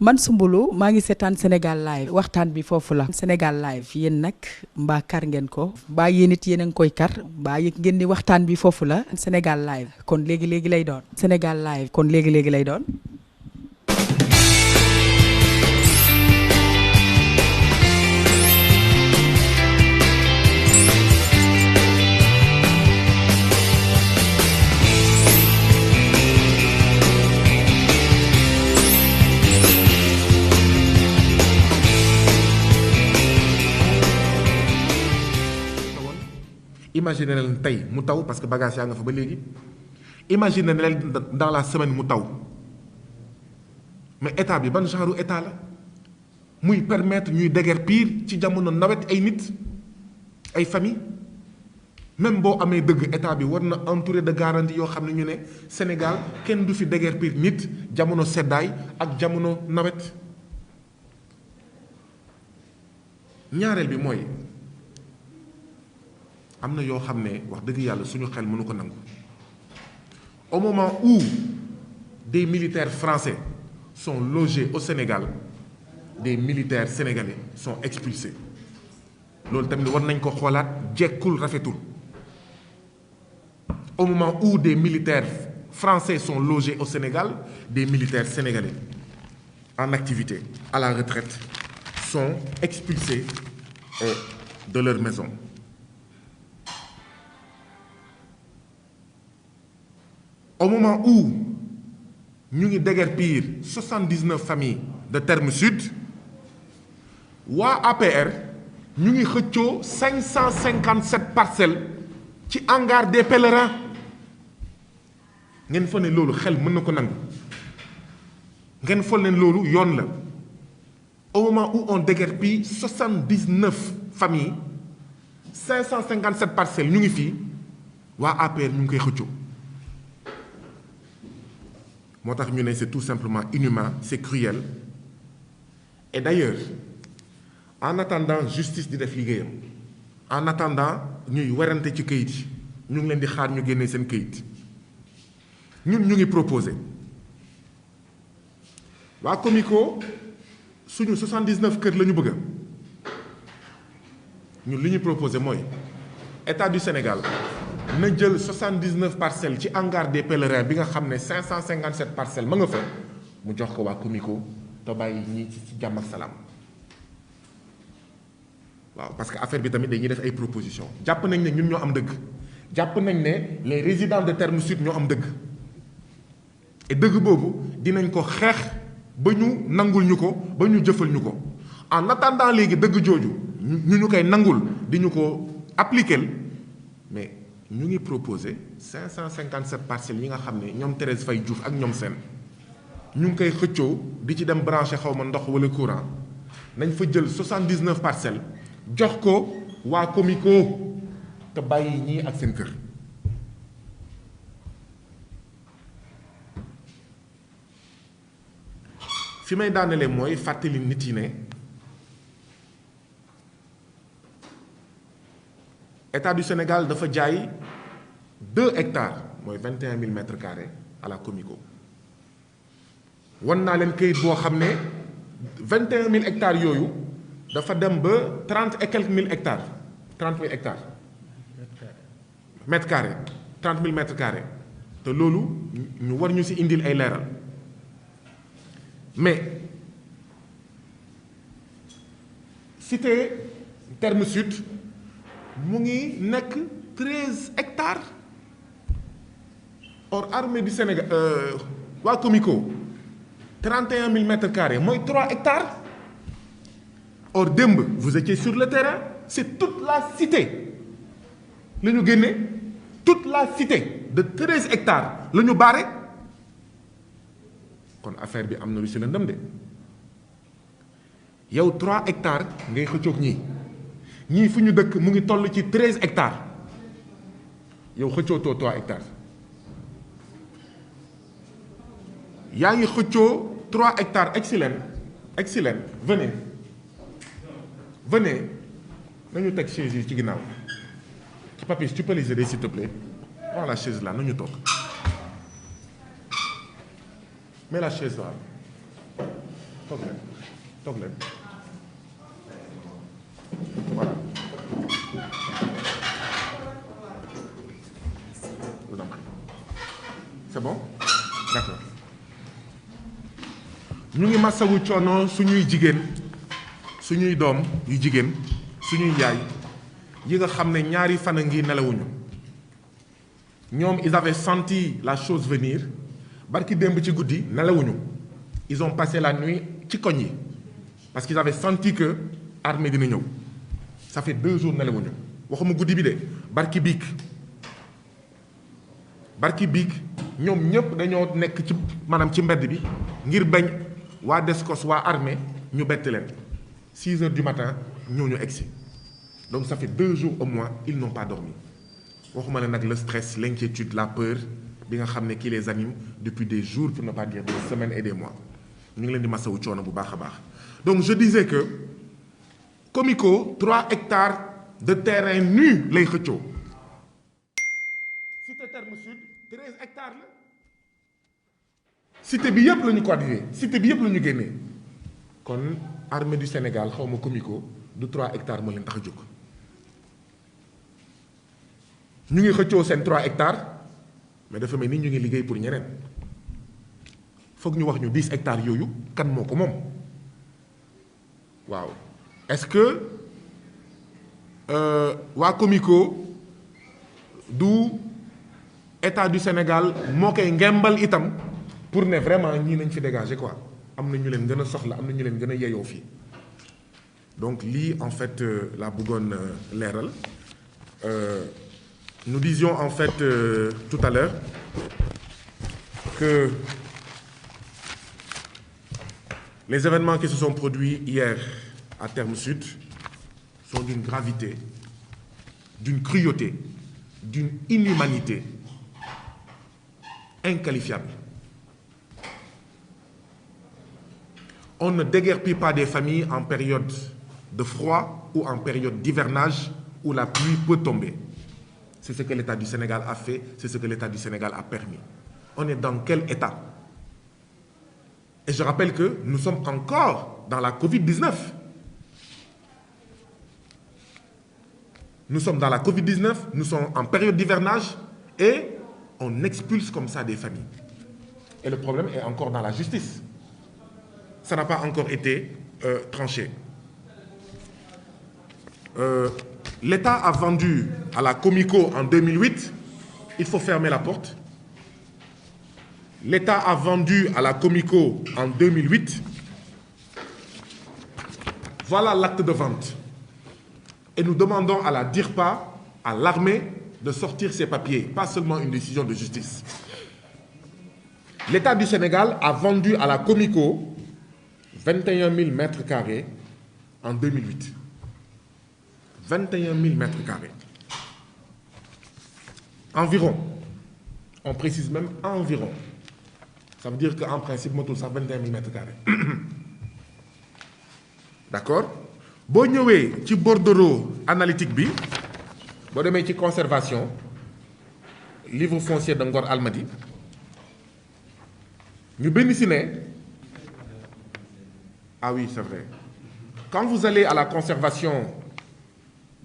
man Soumboulou maa ngi seetaan Sénégal live waxtaan bi foofu la Sénégal live yéen nag mbaa kar ngeen ko mbaa yéen it yéen a ngi koy kar mbaa yëg ngeen ni waxtaan bi foofu la Sénégal live kon léegi lay doon Sénégal live kon léegi lay doon. Imaginez leen tey mu taw parce que bagage yaa nga fa ba léegi imaginez leen dans la semaine mu taw mais état bi ban genre état la muy permettre ñuy déguerpir ci jamono nawet ay nit ay famille même boo amee dëgg état bi war na entouré de garantie yoo xam ne ñu ne Sénégal kenn du fi déguerpir nit jamono seddaay ak jamono nawet. ñaareel bi mooy am na yoo xam ne wax dëgg yàlla suñu xel mënu ko nangu au moment où des militaires français sont logés au Sénégal des militaires sénégalais sont expulsés loolu tamit war nañ ko xoolaat jekkul rafetul au moment où des militaires français sont logés au Sénégal des militaires sénégalais en activité à la retraite sont expulsés de leur maison. Au moment où ñu ngi déguerpir 79 familles de Terme Sud waa APR ñu ngi xëccoo 557 parcelles ci hangar des pèlerins ngeen foog ne loolu xel mën na ko nangu ngeen foog ne loolu yoon la au moment où on déguerpit 79 familles 557 parcelles ñu ngi fii waa APR ñu ngi koy xëccoo. moo tax ñu ne c'est tout simplement inhumain c'est cruel et d'ailleurs en attendant justice di def liggéeyam en attendant ñuy werante ci këyit yi ñu ngi leen di xaar ñu génnee seen këyit ñun ñu ngi proposé waa Comico suñu 79 kër la ñu bëgg ñun li ñu proposé mooy état du Sénégal na jël 79 parcelles ci hangar des pèlerins bi nga xam ne 557 parcelles ma nga fa mu jox ko waa Comico te bàyyi ñii ci jàmm ak salaam waaw parce que affaire bi tamit dañuy def ay propositions jàpp nañ ne ñun ñoo am dëgg jàpp nañ ne les résidents de Terme Sud ñoo am dëgg et dëgg boobu dinañ ko xeex ba ñu nangul ñu ko ba ñu jëfal ñu ko en attendant léegi dëgg jooju ñu koy nangul di ñu ko appliquer mais. ñu ngi proposé 557 parcelles yi nga xam ne ñoom Thérèse Faye Diouf ak ñoom seen ñu ngi koy xëccoo di ci dem branché xaw ma ndox wala courant nañ fa jël 79 parcelles jox ko waa Comico te bàyyi ñii ak seen kër. fi may daanelee mooy fàttali nit yi ne État du Sénégal dafa jaay 2 hectares mooy 21 000 mètres carrés à la Comico wan naa leen këyit boo xam ne 21 000 hectares yooyu dafa dem ba 30 et quelques mille hectares 30 000 hectares mètres carrés 30 000 mètres carrés te loolu ñu war ñu ci indil ay leeral mais cité Terme Sud mu ngi nekk 13 hectares or armée du Sénégal waa Comico 31 000 mètres carrés mooy 3 hectares or démb vous étiez sur le terrain c'est toute la cité la ñu génne toute la cité de 13 hectares la ñu baare kon affaire bi am na lu ci lëndëm de yow 3 hectares ngay xëccoog ñii fu ñu dëkk mu ngi toll ci 13 hectares yow xëccootoo 3 hectares yaa ngi xëccoo 3 hectares excellent venez nañu teg chaise yi ci ginnaaw ci Papis tu peux les aider s'il te plaît prends la chaise là nañu toog mets la chaise là toog leen toog leen voilà. C'est bon? D'accord. ñu ngi masawu coono suñuy jigéen suñuy doom yu jigéen suñuy yaay yi nga xam ne ñaari fan a ngi nelawuñu ñoom ils avaient senti la chose venir barki démb ci guddi nelawuñu ils ont passé la nuit ci koñ yi parce qu'ils avaient senti que armée dina ñëw ça fait 2 jours nelawuñu waxuma guddi bi de barki biig ñoom ñëpp dañoo nekk ci maanaam ci mbedd bi ngir bañ waa Descos waa armée ñu bett leen 6 heures du matin ñoo ñu egsi donc ça fait 2 jours au moins ils n'ont pas dormi waxuma la nag le stress l'inquiétude la peur bi nga xam ne qui les anime depuis des jours pour ne pas dire des semaines et des mois ñu ngi leen di masawu coono bu baax a baax. donc je disais que Comico 3 hectares de terrain nu lay xëccoo cité terme sud 13 hectares la cité bi yëpp la ñu coordonné cité bi yëpp la ñu génnee kon armée du Sénégal xaw ma Comico du 3 hectares moo leen tax a jóg ñu ngi xëccoo seen 3 hectares mais dafa mel ni ñu ngi liggéey pour ñeneen foog ñu wax ñu 10 hectares yooyu kan moo ko moom waaw est-ce que waa Comico du état du Sénégal moo koy ngembal itam pour ne vraiment ñii nañ fi dégager quoi am na ñu leen gën a soxla am na ñu leen gën a yeyoo fii donc lii en fait laa bëggoon leeral nous disions en fait tout à l'heure que les événements qui se sont produits hier à Terme Sud sont d'une gravité, d'une cruauté, d'une inhumanité inqualifiable. On ne déguerpit pas des familles en période de froid ou en période d'hivernage où la pluie peut tomber. C'est ce que l'État du Sénégal a fait, c'est ce que l'État du Sénégal a permis. On est dans quel état? Et je rappelle que nous sommes encore dans la Covid-19. Nous sommes dans la Covid-19, nous sommes en période d'hivernage et on expulse comme ça des familles. Et le problème est encore dans la justice. Ça n'a pas encore été tranché. L'État a vendu à la Comico en 2008, il faut fermer la porte. L'État a vendu à la Comico en 2008. Voilà l'acte de vente. Et nous demandons à la DIRPA, à l'armée, de sortir ces papiers, pas seulement une décision de justice. L'État du Sénégal a vendu à la Comico 21 000 mètres carrés en 2008. 21 000 mètres carrés. Environ. On précise même environ. Ça veut dire qu'en principe, motul sax 21 000 mètres carrés. D'accord? boo ñëwee ci bordereau analytique bi boo demee ci conservation livre foncier de Ngor Almadies ñu bind ci ne ah oui c'est vrai quand vous allez à la conservation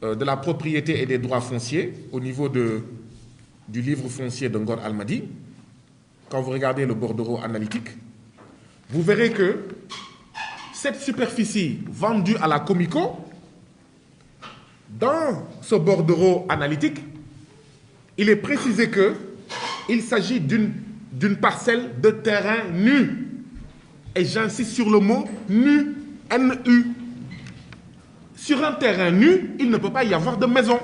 de la propriété et des droits fonciers au niveau du livre foncier de Ngor Almadies, quand vous regardez le bordereau analytique, vous verrez que cette superficie vendue à la Comico, dans ce bordereau analytique, il est précisé qu'il s'agit d'une parcelle de terrain nu. Et j'insiste sur le mot nu, N-U. Sur un terrain nu, il ne peut pas y avoir de maison.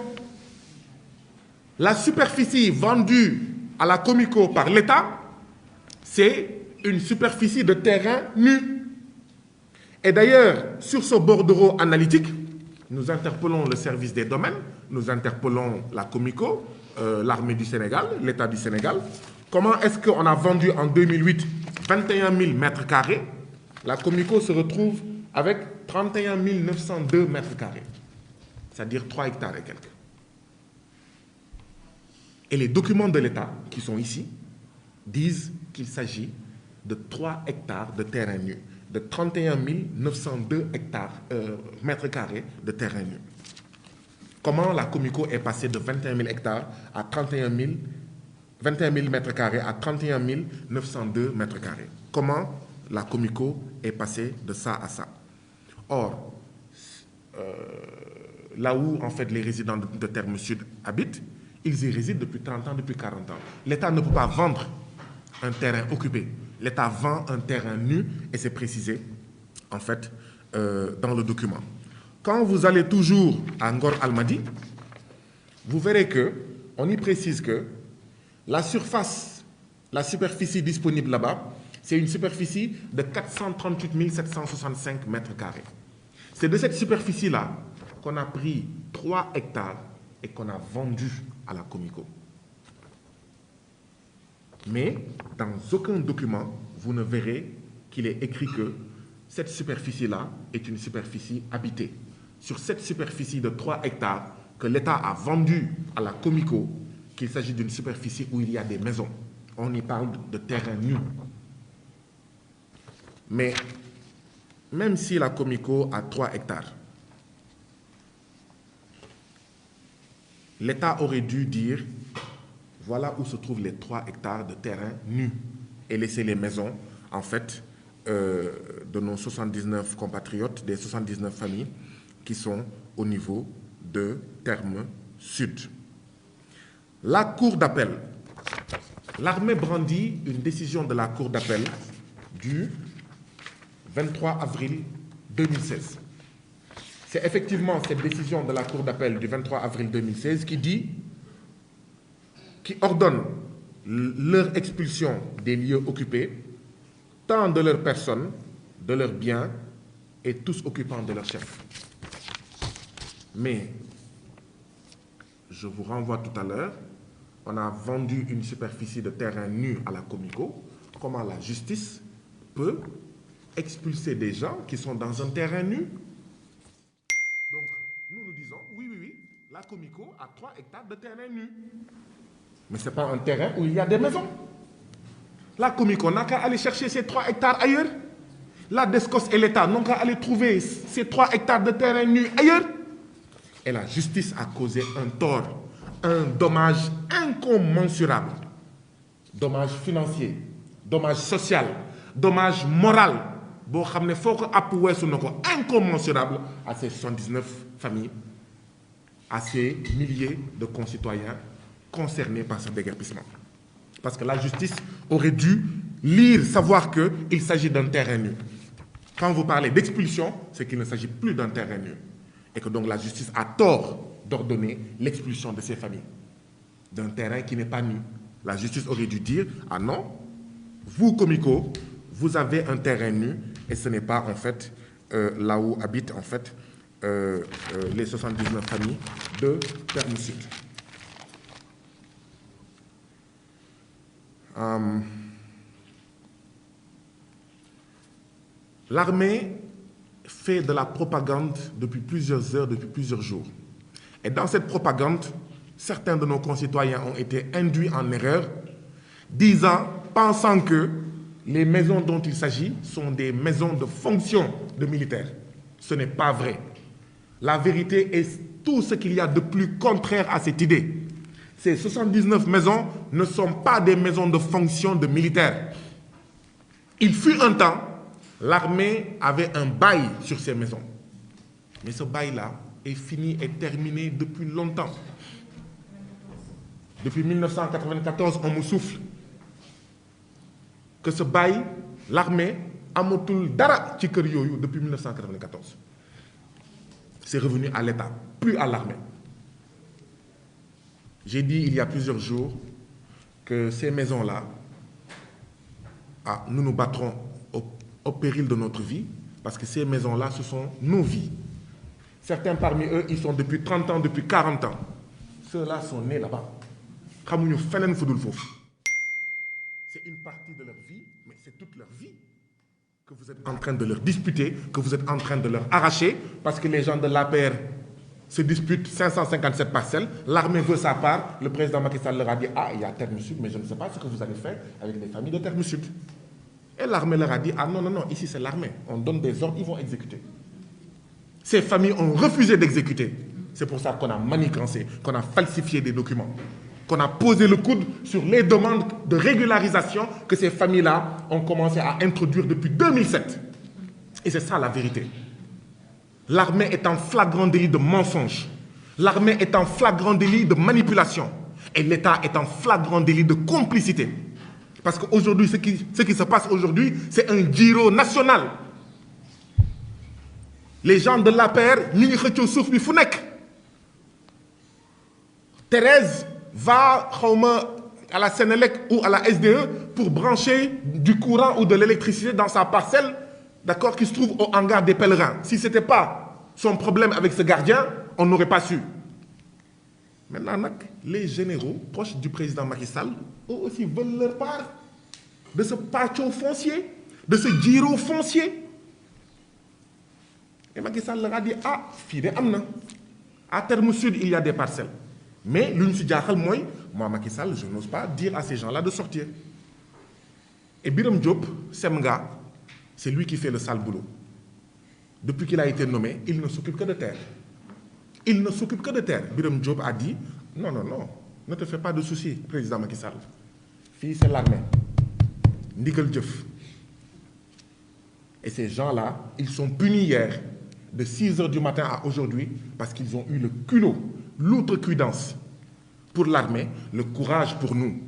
La superficie vendue à la Comico par l'État, c'est une superficie de terrain nu. Et d'ailleurs, sur ce bordereau analytique, nous interpellons le service des domaines, nous interpellons la Comico, l'armée du Sénégal, l'État du Sénégal. Comment est-ce qu'on a vendu en 2008 21 000 mètres carrés? La Comico se retrouve avec 31 902 mètres carrés, c'est-à-dire 3 hectares et quelques. Et les documents de l'État qui sont ici disent qu'il s'agit de 3 hectares de terrain nu. de 31 902 mètres carrés de terrain nu. Comment la Comico est passée de 21 000 hectares à 21 000 mètres carrés à 31 902 mètres carrés? Comment la Comico est passée de ça à ça? Or, là où en fait les résidents de Terme Sud habitent, ils y résident depuis 30 ans, depuis 40 ans. L'État ne peut pas vendre un terrain occupé. L'État vend un terrain nu et c'est précisé en fait dans le document. Quand vous allez toujours à Ngor Almadi, vous verrez qu'on y précise que la superficie disponible là-bas, c'est une superficie de 438 765 mètres carrés. C'est de cette superficie-là qu'on a pris 3 hectares et qu'on a vendu à la Comico. Mais dans aucun document, vous ne verrez qu'il est écrit que cette superficie-là est une superficie habitée. Sur cette superficie de 3 hectares que l'État a vendue à la Comico, qu'il s'agit d'une superficie où il y a des maisons. On y parle de terrain nu. Mais même si la Comico a 3 hectares, l'État aurait dû dire voilà où se trouvent les 3 hectares de terrain nu et laisser les maisons, en fait, de nos 79 compatriotes, des 79 familles qui sont au niveau de Terme Sud. La Cour d'appel. L'armée brandit une décision de la Cour d'appel du 23 avril 2016. C'est effectivement cette décision de la Cour d'appel du 23 avril 2016 qui ordonne leur expulsion des lieux occupés, tant de leurs personnes, de leurs biens et tous occupants de leurs chefs. Mais, je vous renvoie tout à l'heure, on a vendu une superficie de terrain nu à la Comico. Comment la justice peut expulser des gens qui sont dans un terrain nu? Donc, nous disons, oui, la Comico a 3 hectares de terrain nu. Mais ce n'est pas un terrain où il y a des maisons. La Comico n'a qu'à aller chercher ces 3 hectares ailleurs. La DESCOS et l'État n'ont qu'à aller trouver ces 3 hectares de terrain nu ailleurs. Et la justice a causé un tort, un dommage incommensurable. Dommage financier, dommage social, dommage moral. Bon, il faut que incommensurable à ces 79 familles, à ces milliers de concitoyens concernés par ce déguerpissement. Parce que la justice aurait dû lire, savoir qu'il s'agit d'un terrain nu. Quand vous parlez d'expulsion, c'est qu'il ne s'agit plus d'un terrain nu. Et que donc la justice a tort d'ordonner l'expulsion de ces familles d'un terrain qui n'est pas nu. La justice aurait dû dire, ah non, vous, Comico, vous avez un terrain nu et ce n'est pas en fait là où habitent en fait les 79 familles de Terme Sud. L'armée fait de la propagande depuis plusieurs heures, depuis plusieurs jours. Et dans cette propagande, certains de nos concitoyens ont été induits en erreur, pensant que les maisons dont il s'agit sont des maisons de fonction de militaires. Ce n'est pas vrai. La vérité est tout ce qu'il y a de plus contraire à cette idée. Ces 79 maisons ne sont pas des maisons de fonction de militaires. Il fut un temps, l'armée avait un bail sur ces maisons. Mais ce bail-là est fini et terminé depuis longtemps. Depuis 1994, on me souffle que ce bail, l'armée, amatul dara ci kër yoyu depuis 1994. C'est revenu à l'État, plus à l'armée. J'ai dit il y a plusieurs jours que ces maisons-là, nous nous battrons au péril de notre vie, parce que ces maisons-là, ce sont nos vies. Certains parmi eux, ils sont depuis 30 ans, depuis 40 ans. Ceux-là sont nés là-bas. C'est une partie de leur vie, mais c'est toute leur vie que vous êtes en train de leur disputer, que vous êtes en train de leur arracher, parce que les gens de l'APR se disputent 557 parcelles, l'armée veut sa part, le président Macky Sall leur a dit « Ah, il y a Terme Sud, mais je ne sais pas ce que vous allez faire avec les familles de Terme Sud. » Et l'armée leur a dit, ah non, non, non, ici c'est l'armée. On donne des ordres, ils vont exécuter. Ces familles ont refusé d'exécuter. C'est pour ça qu'on a manigancé, qu'on a falsifié des documents, qu'on a posé le coude sur les demandes de régularisation que ces familles-là ont commencé à introduire depuis 2007. Et c'est ça la vérité. L'armée est en flagrant délit de mensonge. L'armée est en flagrant délit de manipulation. Et l'État est en flagrant délit de complicité. Parce qu'aujourd'hui, ce qui se passe aujourd'hui, c'est un giro national. Les gens de l'APR, ñu ngi xëccoo suuf bi fu nekk. Thérèse va à la Sénélec ou à la SDE pour brancher du courant ou de l'électricité dans sa parcelle, d'accord, qui se trouve au hangar des pèlerins. Si ce n'était pas son problème avec ce gardien, on n'aurait pas su. Maintenant, les généraux proches du président Macky Sall eux aussi veulent leur part de ce patio foncier, de ce giro foncier. Et Macky Sall leur a dit, ah, fii de am na. À Terme Sud, il y a des parcelles. Mais lu ñu si jaaxal mooy, moi Macky Sall, je n'ose pas dire à ces gens-là de sortir. Et Birame Diop, Semga, c'est lui qui fait le sale boulot. Depuis qu'il a été nommé, il ne s'occupe que de terre. Il ne s'occupe que de terre. Birame Diop a dit, non, non, non, ne te fais pas de soucis, président Macky Sall. Fii, c'est l'armée. Ndigal Diouf. Et ces gens-là, ils sont punis hier, de 6 h du matin à aujourd'hui, parce qu'ils ont eu le culot, l'outrecuidance pour l'armée, le courage pour nous,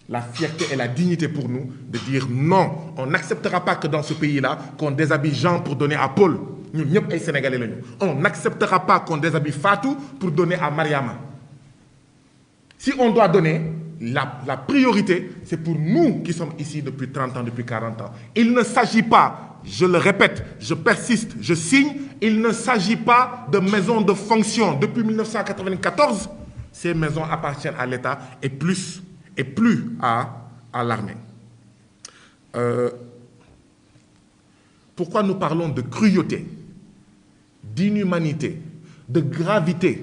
la fierté et la dignité pour nous, de dire non, on n'acceptera pas que dans ce pays-là, qu'on déshabille Jean pour donner à Paul. Nous, ñëpp ay Sénégalais lañu. On n'acceptera pas qu'on déshabille Fatou pour donner à Mariama. Si on doit donner, la priorité, c'est pour nous qui sommes ici depuis 30 ans, depuis 40 ans. Il ne s'agit pas, je le répète, je persiste, je signe, il ne s'agit pas de maisons de fonction. Depuis 1994, ces maisons appartiennent à l'État et plus à l'armée. Pourquoi nous parlons de cruauté, d'inhumanité, de gravité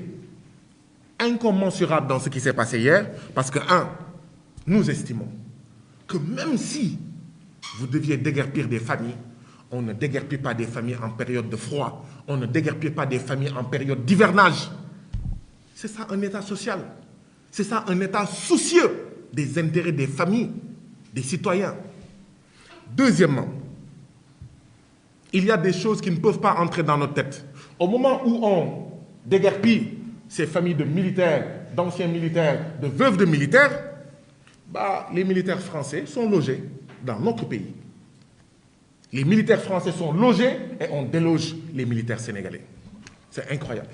incommensurable dans ce qui s'est passé hier? Parce que, nous estimons que même si vous deviez déguerpir des familles, on ne déguerpit pas des familles en période de froid, on ne déguerpit pas des familles en période d'hivernage. C'est ça un État social. C'est ça un État soucieux des intérêts des familles, des citoyens. Deuxièmement, il y a des choses qui ne peuvent pas entrer dans notre tête. Au moment où on déguerpit ces familles de militaires, d'anciens militaires, de veuves de militaires, les militaires français sont logés dans notre pays. Les militaires français sont logés et on déloge les militaires sénégalais. C'est incroyable.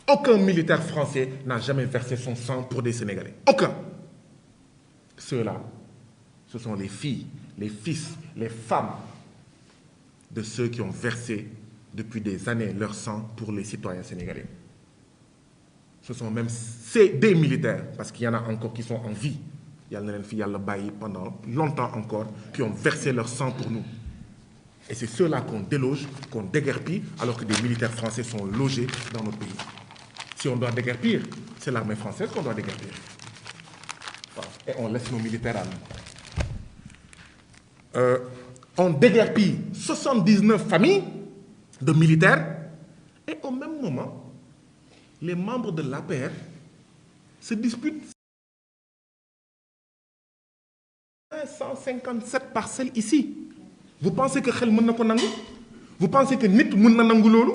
Aucun militaire français n'a jamais versé son sang pour des Sénégalais. Aucun. Ceux-là, ce sont les filles, les fils, les femmes de ceux qui ont versé depuis des années leur sang pour les citoyens sénégalais. Ce sont même des militaires, parce qu'il y en a encore qui sont en vie. Il y en a qui ont bailli pendant longtemps encore, qui ont versé leur sang pour nous. Et c'est ceux-là qu'on déloge, qu'on déguerpit, alors que des militaires français sont logés dans notre pays. Si on doit déguerpir, c'est l'armée française qu'on doit déguerpir. Et on laisse nos militaires à nous. On déguerpit 79 familles de militaires et au même moment, les membres de l'APR se disputent 557 parcelles ici. Vous pensez que xel mën na ko nangu? Vous pensez que nit mën na nangu loolu?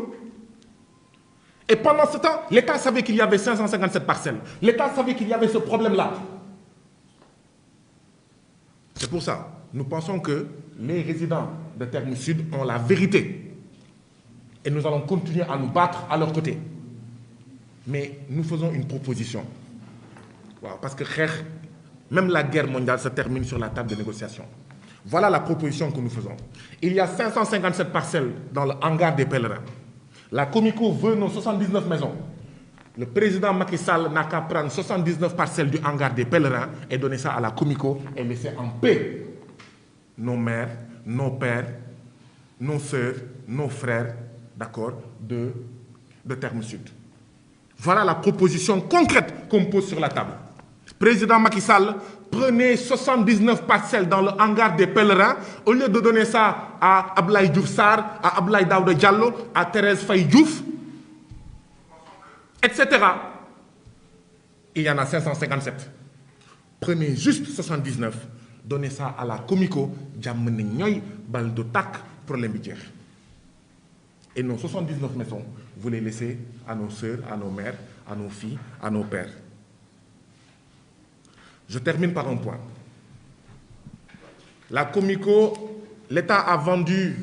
Et pendant ce temps, l'État savait qu'il y avait 557 parcelles. L'État savait qu'il y avait ce problème-là. C'est pour ça, nous pensons que les résidents de Terme Sud ont la vérité. Et nous allons continuer à nous battre à leur côté. Mais nous faisons une proposition. Parce que même la guerre mondiale se termine sur la table de négociation. Voilà la proposition que nous faisons. Il y a 557 parcelles dans le hangar des pèlerins. La Comico veut nos 79 maisons. Le président Macky Sall n'a qu'à prendre 79 parcelles du hangar des pèlerins et donner ça à la Comico et laisser en paix nos mères, nos pères, nos sœurs, nos frères, d'accord, de Terme Sud. Voilà la proposition concrète qu'on pose sur la table. Président Macky Sall, prenez 79 parcelles dans le hangar des pèlerins, au lieu de donner ça à Abdoulaye Diouf Sarr, à Abdoulaye Daouda Diallo, à Thérèse Faye Diouf, etc. Il y en a 557. Prenez juste 79, donnez ça à la Comico, jàmm ne ñooy bal du tàkk problème bi jeex. Et nos 79 maisons, vous les laissez à nos sœurs, à nos mères, à nos filles, à nos pères. Je termine par un point. La Comico, l'État a vendu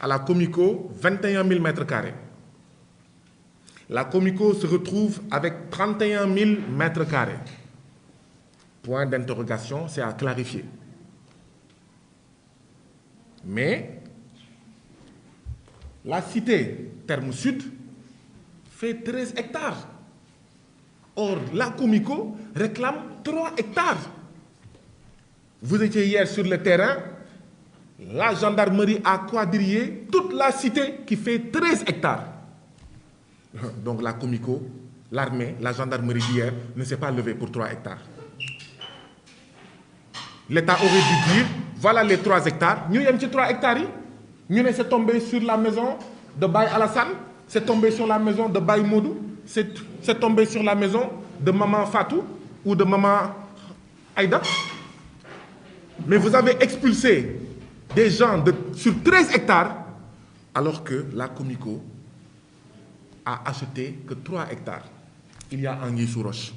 à la Comico 21 000 mètres carrés. La Comico se retrouve avec 31 000 mètres carrés. Point d'interrogation, c'est à clarifier. Mais la cité Terme Sud fait 13 hectares. Or, la Comico réclame 3 hectares. Vous étiez hier sur le terrain, la gendarmerie a quadrillé toute la cité qui fait 13 hectares. Donc la Comico, l'armée, la gendarmerie d'hier ne s'est pas levée pour 3 hectares. L'État aurait dû dire, voilà les 3 hectares. Nous avons 3 hectares. Nous sommes tombés sur la maison de Baye Alassane, c'est tombé sur la maison de Baye Modou, c'est tombé sur la maison de Maman Fatou ou de Maman Aïda. Mais vous avez expulsé des gens sur 13 hectares alors que la Comico a acheté que 3 hectares. Il y a anguille sous roche.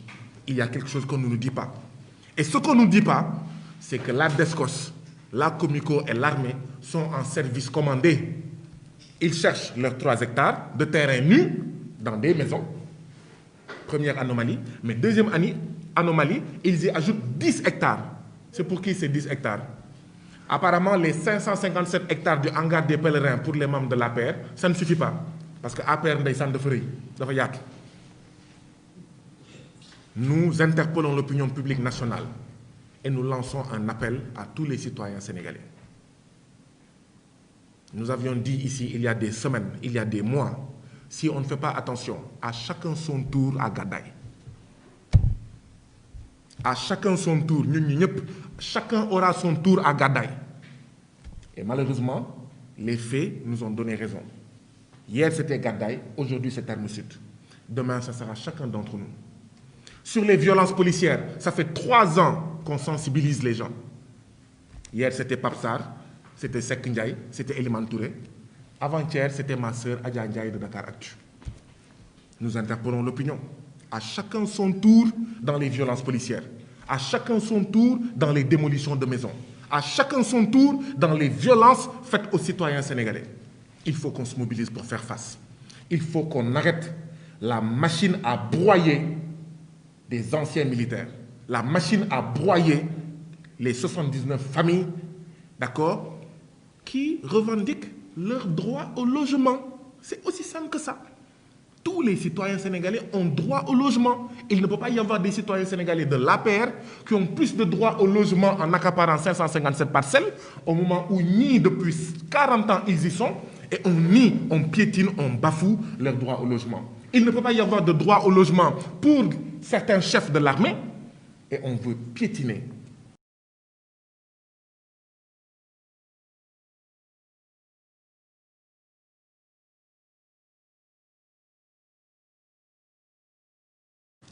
Il y a quelque chose qu'on ne nous dit pas. Et ce qu'on ne nous dit pas, c'est que la DESCOS, la Comico et l'armée sont en service commandé. Ils cherchent leurs 3 hectares de terrain nu dans des maisons. Première anomalie. Mais deuxième anomalie, ils y ajoutent 10 hectares. C'est pour qui ces 10 hectares? Apparemment, les 557 hectares du hangar des pèlerins pour les membres de l'APR, ça ne suffit pas. Parce que l'APR ndeysaan dafa rëy, dafa yaatu. Nous interpellons l'opinion publique nationale et nous lançons un appel à tous les citoyens sénégalais. Nous avions dit ici, il y a des semaines, il y a des mois, si on ne fait pas attention, à chacun son tour à Gadaï. À chacun son tour, chacun aura son tour à Gadaï. Et malheureusement, les faits nous ont donné raison. Hier, c'était Gadaï, aujourd'hui, c'est Terme Sud. Demain, ça sera chacun d'entre nous. Sur les violences policières, ça fait 3 ans qu'on sensibilise les gens. Hier, c'était Papsar, c'était Sek Ndiaye, c'était Eliman Touré. Avant-hier, c'était ma sœur Adja Ndiaye de Dakar Actu. Nous interpellons l'opinion. À chacun son tour dans les violences policières. À chacun son tour dans les démolitions de maisons. À chacun son tour dans les violences faites aux citoyens sénégalais. Il faut qu'on se mobilise pour faire face. Il faut qu'on arrête la machine à broyer des anciens militaires. La machine à broyer les 79 familles, d'accord, qui revendiquent leur droit au logement. C'est aussi simple que ça. Tous les citoyens sénégalais ont droit au logement. Il ne peut pas y avoir des citoyens sénégalais de l'APR qui ont plus de droit au logement en accaparant 557 parcelles, au moment où ni depuis 40 ans ils y sont, et on piétine, on bafoue leur droit au logement. Il ne peut pas y avoir de droit au logement pour certains chefs de l'armée, et on veut piétiner.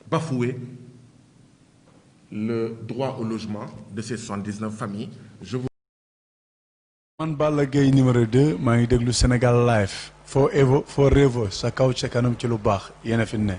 Bafouer le droit au logement de ces 79 familles. Je vous... Man Balla Gaye numéro 2 maa ngi déglu Sénégal Live forever sa kaw ca kanam ci lu baax yéen a fi ne